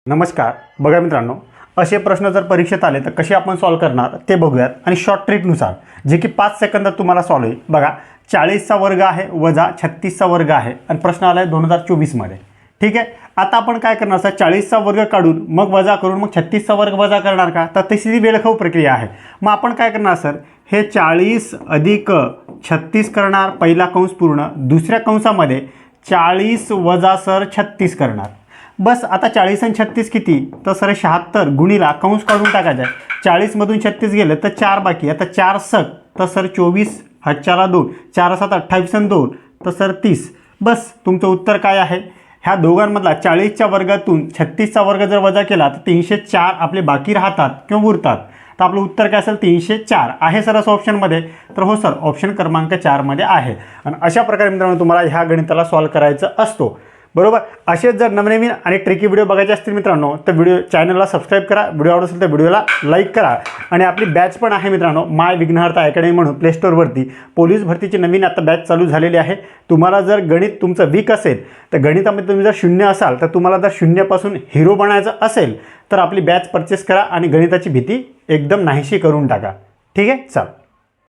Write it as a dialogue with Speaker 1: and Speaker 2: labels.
Speaker 1: नमस्कार. बघा मित्रांनो, असे प्रश्न जर परीक्षेत आले तर कसे आपण सॉल्व करणार ते बघूयात आणि शॉर्ट ट्रिकनुसार जे की 5 सेकंदात तुम्हाला सॉल्व होईल. बघा, 40चा वर्ग आहे वजा 36चा वर्ग आहे आणि प्रश्न आला आहे 2024 मध्ये. ठीक आहे, आता आपण काय करणार सर, 40चा वर्ग काढून मग वजा करून मग 36चा वर्ग वजा करणार का, तर तशी वेळखाऊ प्रक्रिया आहे. मग आपण काय करणार सर, हे 40 अधिक 36 करणार, पहिला कंस पूर्ण, दुसऱ्या कंसामध्ये 40 वजा सर 36 करणार. बस आता 40 आणि 36 किती, तर सर 76 गुणिला कंस काढून टाकायचा आहे. 40मधून 36 गेलं तर 4 बाकी, आता 4 सक तर सर 24, हातच्याला 2, 4 7 28 आणि 2 तर सर 30. बस तुमचं उत्तर काय आहे, ह्या दोघांमधला 40च्या वर्गातून 36चा वर्ग जर वजा केला तर 304 आपले बाकी राहतात किंवा उरतात. तर आपलं उत्तर काय असेल, 304 आहे सर असं ऑप्शनमध्ये. तर हो सर, ऑप्शन क्रमांक 4 मध्ये आहे. आणि अशा प्रकारे मित्रांनो तुम्हाला ह्या गणिताला सॉल्व करायचं असतो, बरोबर. असेच जर नवनवीन आणि ट्रिकी व्हिडिओ बघायचे असतील मित्रांनो तर चॅनलला सबस्क्राईब करा, व्हिडिओ आवडत असेल तर व्हिडिओला लाईक करा. आणि आपली बॅच पण आहे मित्रांनो, माय विघ्नहर्ता अकॅडमी म्हणून प्ले स्टोअरवरती पोलीस भरतीची नवीन आता बॅच चालू झालेली आहे. तुम्हाला जर गणित तुमचं वीक असेल तर गणितामध्ये तुम्ही जर 0 असाल तर तुम्हाला जर 0पासून हिरो बनायचं असेल तर आपली बॅच परचेस करा आणि गणिताची भीती एकदम नाहीशी करून टाका. ठीक आहे, चल.